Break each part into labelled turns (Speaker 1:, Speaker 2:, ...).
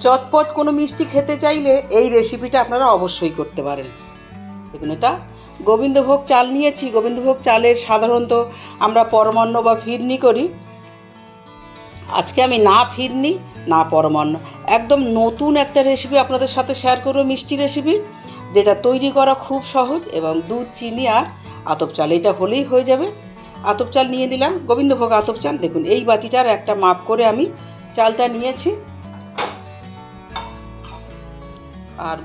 Speaker 1: চটপট কোনো মিষ্টি খেতে চাইলে এই রেসিপিটা আপনারা অবশ্যই করতে পারেন। দেখুন, এটা গোবিন্দভোগ চাল নিয়েছি। গোবিন্দভোগ চালের সাধারণত আমরা পরমান্ন বা ফিরনি করি। আজকে আমি না ফিরনি না পরমান্ন, একদম নতুন একটা রেসিপি আপনাদের সাথে শেয়ার করব, মিষ্টি রেসিপি, যেটা তৈরি করা খুব সহজ এবং দুধ, চিনি আর আতপ চাল, এটা হলেই হয়ে যাবে। আতপ চাল নিয়ে দিলাম, গোবিন্দভোগ আতপ চাল। দেখুন, এই বাটিটার একটা মাপ করে আমি চালটা নিয়েছি। আর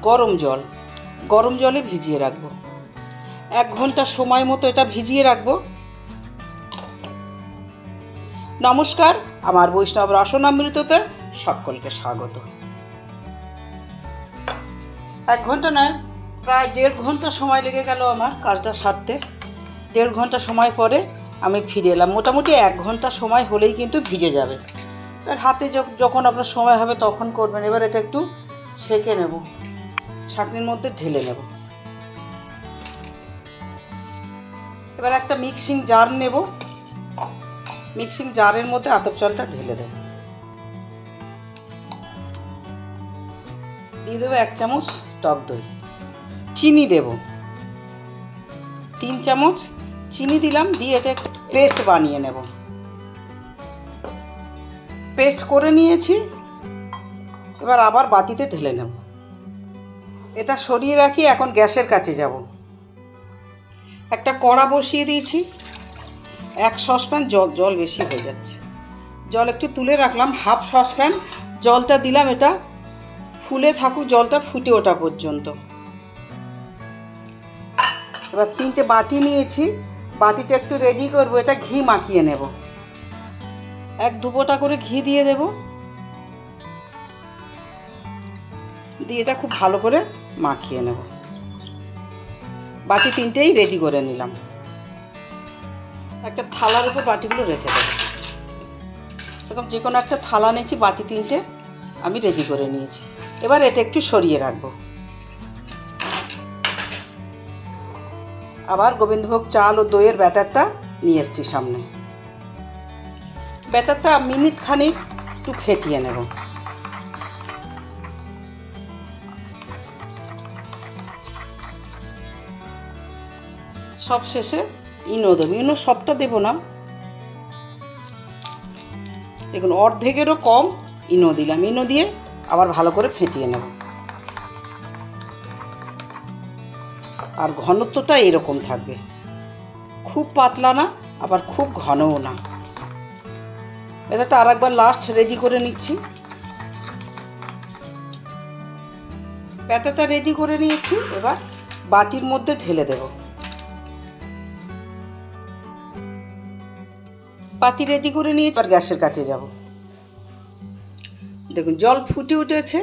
Speaker 1: গরম জলে ভিজিয়ে রাখবো 1 ঘন্টা সময় মতো, এটা ভিজিয়ে রাখবো। নমস্কার, আমার বৈষ্ণব রসনামৃততে সকলকে স্বাগত। 1 ঘন্টা নয়, প্রায় 1.5 ঘন্টা সময় লেগে গেল আমার কাজটা সারতে। 1.5 ঘন্টা সময় পরে আমি ফিরে এলাম। মোটামুটি 1 ঘন্টা সময় হলেই কিন্তু ভিজে যাবে। এবার হাতে যখন আপনার সময় হবে তখন করবেন। এবার এটা একটু ছেঁকে নেব, ছাঁকনির মধ্যে ঢেলে নেব। এবার একটা মিক্সিং জার নেব, মিক্সিং জারের মধ্যে আতপ চালটা ঢেলে দেব। দিয়ে দেবো 1 চামচ টক দই। চিনি দেব 3 চামচ চিনি দিলাম। দিয়ে এটা পেস্ট বানিয়ে নেব। পেস্ট করে নিয়েছি, এবার আবার বাটিতে ঢেলে নেব। এটা সরিয়ে রাখি। এখন গ্যাসের কাছে যাব। একটা কড়া বসিয়ে দিয়েছি, 1 সসপ্যান জল বেশি হয়ে যাচ্ছে, জল একটু তুলে রাখলাম। 1/2 সসপ্যান জলটা দিলাম। এটা ফুলে থাকুক, জলটা ফুটে ওঠা পর্যন্ত। এবার 3টে বাটি নিয়েছি, বাটিটা একটু রেডি করব। এটা ঘি মাখিয়ে নেব। 1-2 ফোঁটা করে ঘি দিয়ে দেব। দিয়ে এটা খুব ভালো করে মাখিয়ে নেব। বাটি 3টেই রেডি করে নিলাম। একটা থালার উপর বাটিগুলো রেখে দেবো। এরকম যে কোনো একটা থালা নিয়েছি, বাটি 3টে আমি রেডি করে নিয়েছি। এবার এটা একটু সরিয়ে রাখবো। আবার গোবিন্দভোগ চাল ও দইয়ের ব্যাটারটা নিয়ে এসছি সামনে। ব্যাটারটা মিনিট খানিক একটু ফেটিয়ে নেব। সব শেষে ইনো দেবো। ইনো সবটা দেবো না, দেখুন অর্ধেকেরও কম ইনো দিলাম। ইনো দিয়ে আবার ভালো করে ফেটিয়ে নেব। আর ঘনত্বটা এরকম থাকবে, খুব পাতলা না আবার খুব ঘনও না। এটা আরেকবার লাস্ট রেডি করে নিচ্ছি। ব্যাটারটা রেডি করে নিয়েছি, এবার বাটির মধ্যে ঢেলে দেব। বাটি রেডি করে নিয়েছি, এবার গ্যাসের কাছে যাব। দেখুন জল ফুটে উঠেছে।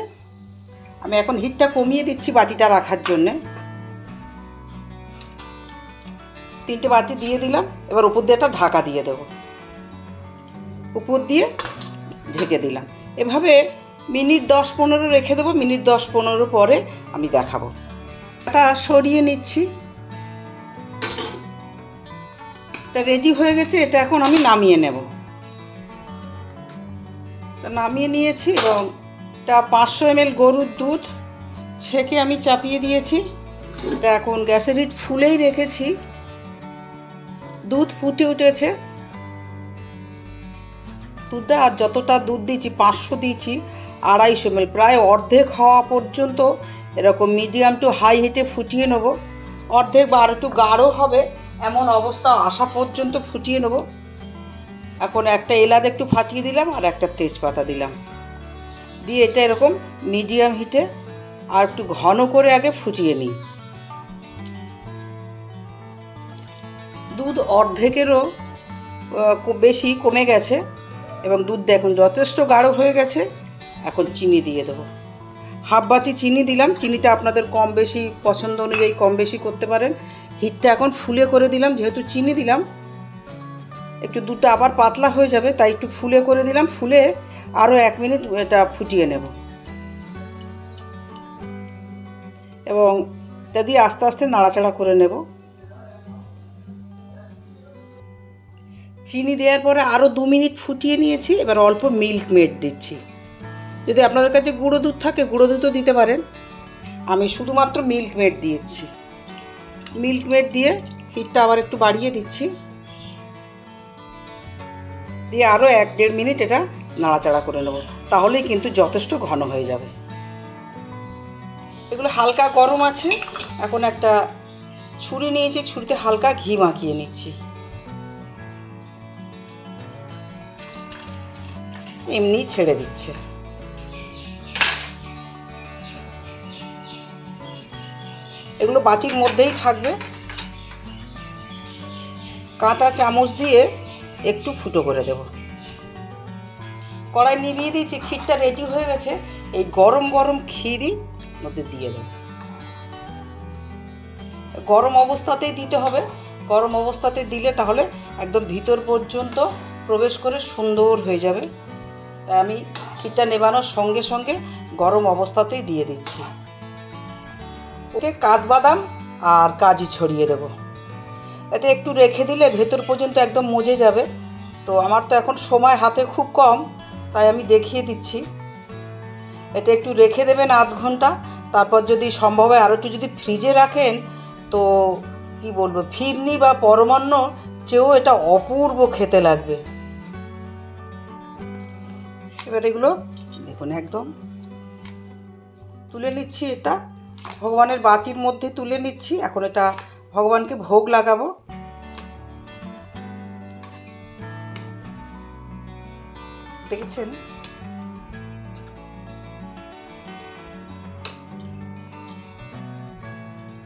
Speaker 1: আমি এখন হিটটা কমিয়ে দিচ্ছি বাটিটা রাখার জন্যে। 3টে বাটি দিয়ে দিলাম। এবার উপর দিয়ে একটা ঢাকা দিয়ে দেব। উপর দিয়ে ঢেকে দিলাম। এভাবে মিনিট 10-15 রেখে দেবো। মিনিট 10-15 পরে আমি দেখাবো। এটা সরিয়ে নিচ্ছি। এটা রেডি হয়ে গেছে। এটা এখন আমি নামিয়ে নেব। নামিয়ে নিয়েছি এবং এটা 500 ml গরুর দুধ ছেঁকে আমি চাপিয়ে দিয়েছি। এটা এখন গ্যাসের হিট ফুলেই রেখেছি। দুধ ফুটে উঠেছে। দুধটা আর যতটা দুধ দিয়েছি, 500 দিয়েছি, 250 ml, প্রায় অর্ধেক হওয়া পর্যন্ত এরকম মিডিয়াম টু হাই হিটে ফুটিয়ে নেব। অর্ধেক বা আর একটু গাঢ় হবে এমন অবস্থা আসা পর্যন্ত ফুটিয়ে নেব। এখন একটা এলাচ একটু ফাটিয়ে দিলাম আর একটা তেজপাতা দিলাম। দিয়ে এটা এরকম মিডিয়াম হিটে আর একটু ঘন করে আগে ফুটিয়ে নিই। দুধ অর্ধেকেরও বেশি কমে গেছে এবং দুধ দেখুন যথেষ্ট গাঢ় হয়ে গেছে। এখন চিনি দিয়ে দেবো। 1/2 বাটি চিনি দিলাম। চিনিটা আপনাদের কম বেশি পছন্দ অনুযায়ী কম বেশি করতে পারেন। হিটটা এখন ফুলে করে দিলাম, যেহেতু চিনি দিলাম একটু দুধটা আবার পাতলা হয়ে যাবে, তাই একটু ফুলে করে দিলাম। ফুলে আরও 1 মিনিট এটা ফুটিয়ে নেব এবং এটা দিয়ে আস্তে আস্তে নাড়াচাড়া করে নেব। চিনি দেওয়ার পরে আরও 2 মিনিট ফুটিয়ে নিয়েছি। এবার অল্প মিল্ক মেড দিচ্ছি। যদি আপনাদের কাছে গুঁড়ো দুধ থাকে গুঁড়ো দুধও দিতে পারেন। আমি শুধুমাত্র মিল্ক মেড দিয়েছি। মিল্ক মেড দিয়ে হিটটা আবার একটু বাড়িয়ে দিচ্ছি, দিয়ে আরও 1-1.5 মিনিট এটা নাড়াচাড়া করে নেব, তাহলেই কিন্তু যথেষ্ট ঘন হয়ে যাবে। এগুলো হালকা গরম আছে। এখন একটা ছুরি নিয়েছি, ছুরিতে হালকা ঘি মাখিয়ে নিচ্ছি। এমনি ছেড়ে দিচ্ছে। এগুলো বাটির মধ্যেই থাকবে। কাঁটা চামচ দিয়ে একটু ফুটো করে দেব। কড়াই নিভিয়ে দিয়েছি, ক্ষীরটা রেডি হয়ে গেছে। এই গরম গরম ক্ষীরই মধ্যে দিয়ে দেব। গরম অবস্থাতেই দিতে হবে। গরম অবস্থাতে দিলে তাহলে একদম ভিতর পর্যন্ত প্রবেশ করে সুন্দর হয়ে যাবে। তাই আমি ক্ষীরটা নেবানোর সঙ্গে সঙ্গে গরম অবস্থাতেই দিয়ে দিচ্ছি। ওকে কাঠবাদাম আর কাজু ছড়িয়ে দেব। এতে একটু রেখে দিলে ভেতর পর্যন্ত একদম মজে যাবে। তো আমার তো এখন সময় হাতে খুব কম, তাই আমি দেখিয়ে দিচ্ছি। এতে একটু রেখে দেবেন আধ ঘন্টা। তারপর যদি সম্ভব হয় আরও একটু যদি ফ্রিজে রাখেন তো কি বলবো, ফিরনি বা পরমান্ন চেয়েও এটা অপূর্ব খেতে লাগবে। এবার এগুলো দেখুন একদম তুলে নিচ্ছি। এটা ভগবানের বাটির মধ্যে তুলে নিচ্ছি। এখন এটা ভগবানকে ভোগ লাগাবো। দেখেছেন,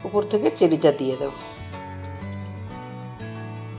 Speaker 1: উপর থেকে চেরিটা দিয়ে দেবো।